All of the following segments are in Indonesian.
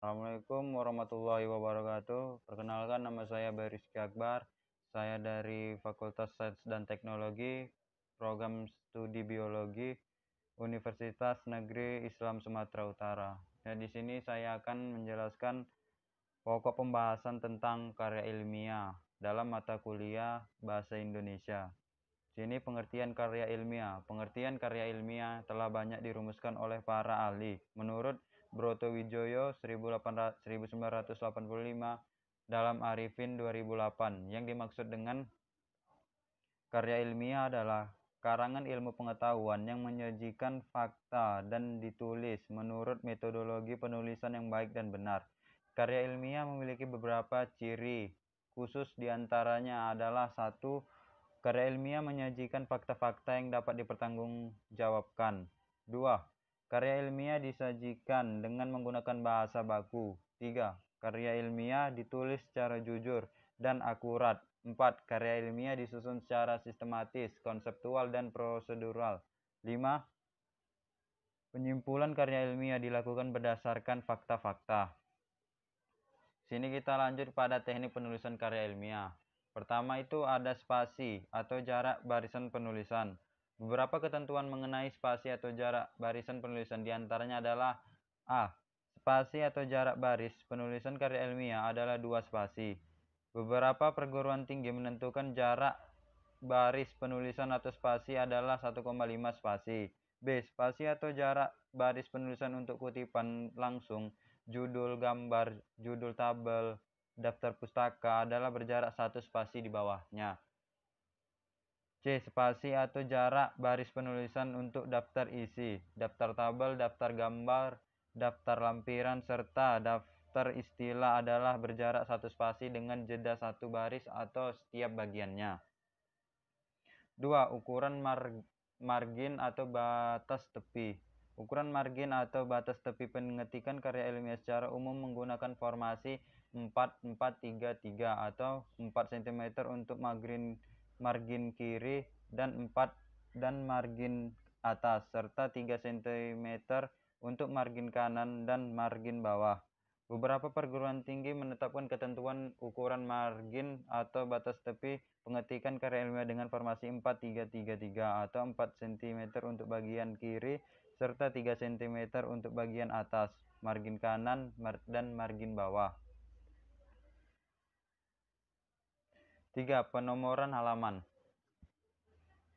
Assalamualaikum warahmatullahi wabarakatuh. Perkenalkan, nama saya Rizky Akbar. Saya dari Fakultas Sains dan Teknologi, Program Studi Biologi, Universitas Negeri Islam Sumatera Utara. Dan di sini saya akan menjelaskan pokok pembahasan tentang karya ilmiah dalam mata kuliah Bahasa Indonesia. Sini pengertian karya ilmiah. Pengertian karya ilmiah telah banyak dirumuskan oleh para ahli. Menurut Broto Wijoyo 1985 dalam Arifin 2008, yang dimaksud dengan karya ilmiah adalah karangan ilmu pengetahuan yang menyajikan fakta dan ditulis menurut metodologi penulisan yang baik dan benar. Karya ilmiah memiliki beberapa ciri khusus, diantaranya adalah: 1. Karya ilmiah menyajikan fakta-fakta yang dapat dipertanggungjawabkan. 2. Karya ilmiah disajikan dengan menggunakan bahasa baku. 3. Karya ilmiah ditulis secara jujur dan akurat. 4. Karya ilmiah disusun secara sistematis, konseptual, dan prosedural. 5. Penyimpulan karya ilmiah dilakukan berdasarkan fakta-fakta. Sini kita lanjut pada teknik penulisan karya ilmiah. Pertama itu ada spasi atau jarak barisan penulisan. Beberapa ketentuan mengenai spasi atau jarak barisan penulisan diantaranya adalah: A. Spasi atau jarak baris penulisan karya ilmiah adalah 2 spasi. Beberapa perguruan tinggi menentukan jarak baris penulisan atau spasi adalah 1,5 spasi. B. Spasi atau jarak baris penulisan untuk kutipan langsung, judul gambar, judul tabel, daftar pustaka adalah berjarak 1 spasi di bawahnya. C. Spasi atau jarak baris penulisan untuk daftar isi, daftar tabel, daftar gambar, daftar lampiran, serta daftar istilah adalah berjarak 1 spasi dengan jeda 1 baris atau setiap bagiannya. 2. Ukuran margin atau batas tepi. Ukuran margin atau batas tepi pengetikan karya ilmiah secara umum menggunakan formasi 4-4-3-3 atau 4 cm untuk margin kiri dan margin atas, serta 3 cm untuk margin kanan dan margin bawah. Beberapa perguruan tinggi menetapkan ketentuan ukuran margin atau batas tepi pengetikan karya ilmiah dengan formasi 4-3-3-3 atau 4 cm untuk bagian kiri serta 3 cm untuk bagian atas, margin kanan, dan margin bawah. 3. Penomoran halaman.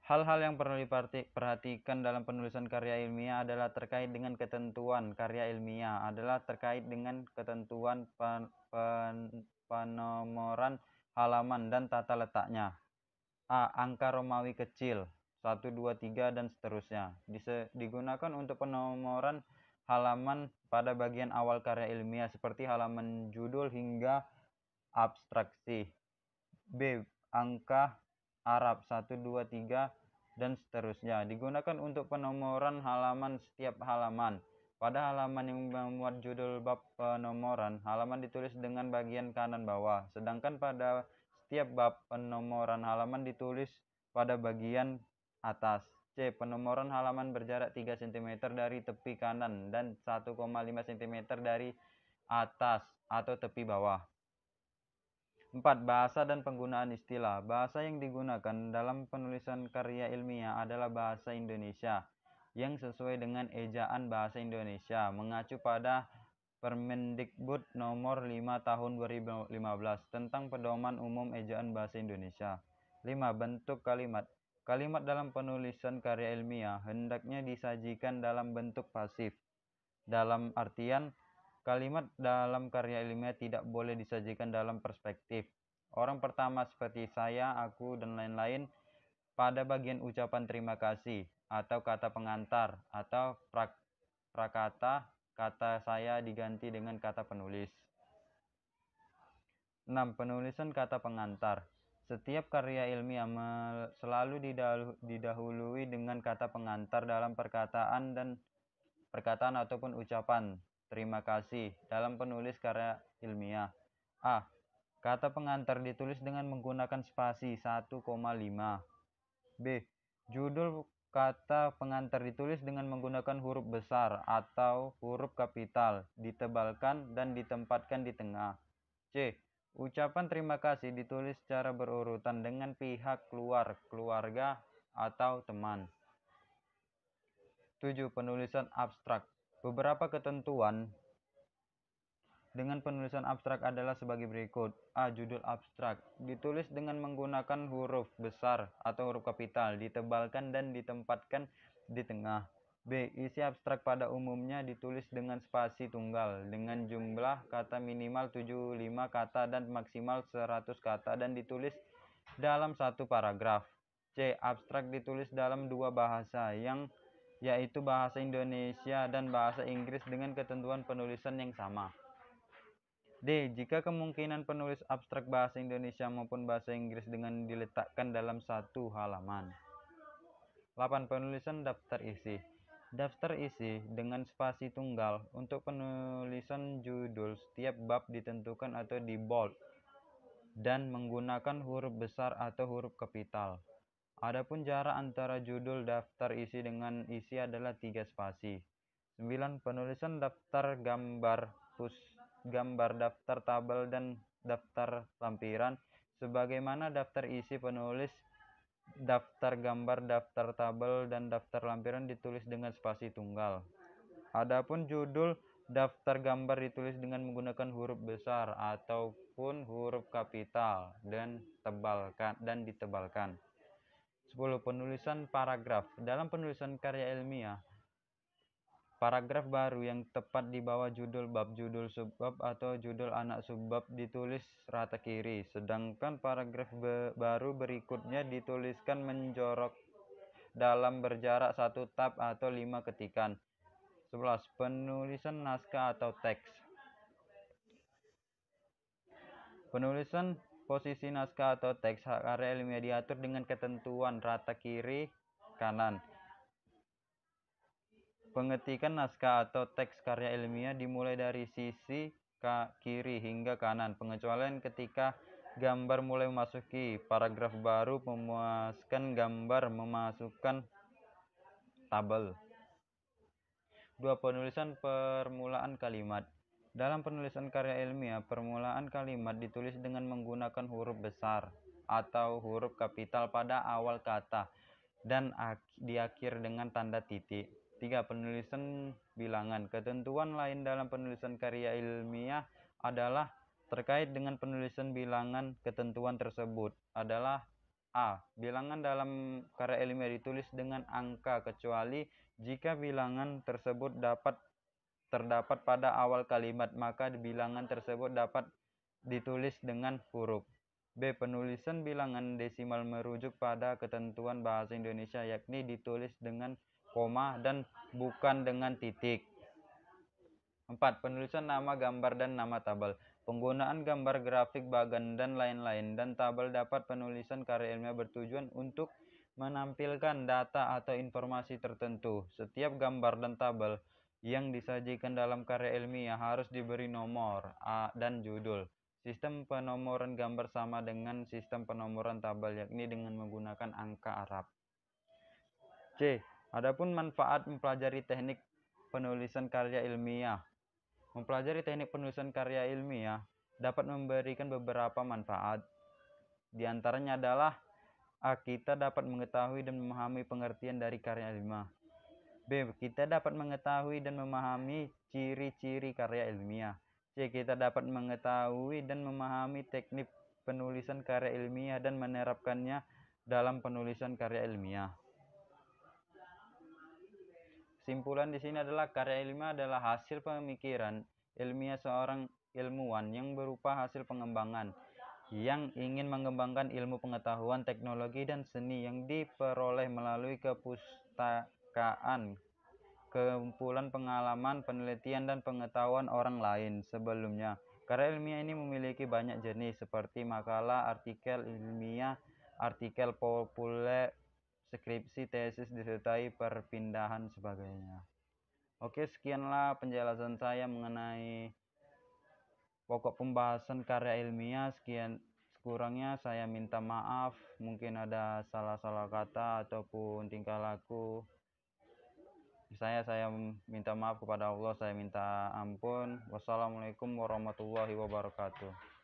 Hal-hal yang perlu diperhatikan dalam penulisan karya ilmiah adalah terkait dengan ketentuan karya ilmiah adalah terkait dengan ketentuan penomoran halaman dan tata letaknya. A. Angka Romawi kecil 1, 2, 3 dan seterusnya digunakan untuk penomoran halaman pada bagian awal karya ilmiah seperti halaman judul hingga abstraksi. B. Angka Arab 1, 2, 3 dan seterusnya digunakan untuk penomoran halaman setiap halaman. Pada halaman yang memuat judul bab penomoran, halaman ditulis dengan bagian kanan bawah, sedangkan pada setiap bab penomoran halaman ditulis pada bagian atas. C. Penomoran halaman berjarak 3 cm dari tepi kanan dan 1,5 cm dari atas atau tepi bawah. 4. Bahasa dan penggunaan istilah. Bahasa yang digunakan dalam penulisan karya ilmiah adalah bahasa Indonesia yang sesuai dengan ejaan bahasa Indonesia, mengacu pada Permendikbud nomor 5 tahun 2015 tentang pedoman umum ejaan bahasa Indonesia. 5. Bentuk kalimat. Kalimat dalam penulisan karya ilmiah hendaknya disajikan dalam bentuk pasif. Dalam artian, kalimat dalam karya ilmiah tidak boleh disajikan dalam perspektif orang pertama seperti saya, aku, dan lain-lain pada bagian ucapan terima kasih atau kata pengantar atau prakata. Kata saya diganti dengan kata penulis. 6. Penulisan kata pengantar. Setiap karya ilmiah selalu didahului dengan kata pengantar dalam perkataan ataupun ucapan terima kasih dalam penulis karya ilmiah. A. Kata pengantar ditulis dengan menggunakan spasi 1,5. B. Judul kata pengantar ditulis dengan menggunakan huruf besar atau huruf kapital, ditebalkan dan ditempatkan di tengah. C. Ucapan terima kasih ditulis secara berurutan dengan pihak keluarga, atau teman. 7. Penulisan abstrak. Beberapa ketentuan dengan penulisan abstrak adalah sebagai berikut. A. Judul abstrak ditulis dengan menggunakan huruf besar atau huruf kapital, ditebalkan dan ditempatkan di tengah. B. Isi abstrak pada umumnya ditulis dengan spasi tunggal dengan jumlah kata minimal 75 kata dan maksimal 100 kata dan ditulis dalam satu paragraf. C. Abstrak ditulis dalam dua bahasa yaitu bahasa Indonesia dan bahasa Inggris dengan ketentuan penulisan yang sama. D. Jika kemungkinan penulis abstrak bahasa Indonesia maupun bahasa Inggris dengan diletakkan dalam satu halaman. 8. Penulisan daftar isi. Daftar isi dengan spasi tunggal. Untuk penulisan judul, setiap bab ditentukan atau di bold dan menggunakan huruf besar atau huruf kapital. Adapun jarak antara judul daftar isi dengan isi adalah 3 spasi. 9. Penulisan daftar gambar daftar tabel dan daftar lampiran. Sebagaimana daftar isi, penulis daftar gambar, daftar tabel, dan daftar lampiran ditulis dengan spasi tunggal. Adapun judul daftar gambar ditulis dengan menggunakan huruf besar ataupun huruf kapital dan ditebalkan. 10. Penulisan paragraf. Dalam penulisan karya ilmiah, paragraf baru yang tepat di bawah judul bab, judul subbab, atau judul anak subbab ditulis rata kiri, sedangkan paragraf baru berikutnya dituliskan menjorok dalam berjarak 1 tab atau 5 ketikan. 11. Penulisan naskah atau teks. Penulisan posisi naskah atau teks karya ilmiah diatur dengan ketentuan rata kiri kanan. Pengetikan naskah atau teks karya ilmiah dimulai dari sisi kiri hingga kanan, pengecualian ketika gambar mulai memasuki paragraf baru, memuaskan gambar memasukkan tabel. 2. Penulisan permulaan kalimat. Dalam penulisan karya ilmiah, permulaan kalimat ditulis dengan menggunakan huruf besar atau huruf kapital pada awal kata dan di akhir dengan tanda titik. 3. Penulisan bilangan. Ketentuan lain dalam penulisan karya ilmiah adalah terkait dengan penulisan bilangan. Ketentuan tersebut adalah A. Bilangan dalam karya ilmiah ditulis dengan angka kecuali jika bilangan tersebut terdapat pada awal kalimat, maka bilangan tersebut dapat ditulis dengan huruf. B. Penulisan bilangan desimal merujuk pada ketentuan bahasa Indonesia, yakni ditulis dengan koma dan bukan dengan titik. 4. Penulisan nama gambar dan nama tabel. Penggunaan gambar, grafik, bagan, dan lain-lain, dan tabel dapat penulisan karya ilmiah bertujuan untuk menampilkan data atau informasi tertentu. Setiap gambar dan tabel yang disajikan dalam karya ilmiah harus diberi nomor dan judul. Sistem penomoran gambar sama dengan sistem penomoran tabel, yakni dengan menggunakan angka Arab. C. Adapun manfaat mempelajari teknik penulisan karya ilmiah. Mempelajari teknik penulisan karya ilmiah dapat memberikan beberapa manfaat. Di antaranya adalah A. Kita dapat mengetahui dan memahami pengertian dari karya ilmiah. B. Kita dapat mengetahui dan memahami ciri-ciri karya ilmiah. C. Kita dapat mengetahui dan memahami teknik penulisan karya ilmiah dan menerapkannya dalam penulisan karya ilmiah. Kesimpulan di sini adalah karya ilmiah adalah hasil pemikiran ilmiah seorang ilmuwan yang berupa hasil pengembangan yang ingin mengembangkan ilmu pengetahuan, teknologi, dan seni yang diperoleh melalui kepustakaan, kumpulan pengalaman, penelitian, dan pengetahuan orang lain sebelumnya. Karya ilmiah ini memiliki banyak jenis seperti makalah, artikel ilmiah, artikel populer, skripsi, tesis, disertai perpindahan sebagainya. Oke, sekianlah penjelasan saya mengenai pokok pembahasan karya ilmiah. kurangnya saya minta maaf, mungkin ada salah-salah kata ataupun tingkah laku. Saya minta maaf kepada Allah, saya minta ampun. Wassalamualaikum warahmatullahi wabarakatuh.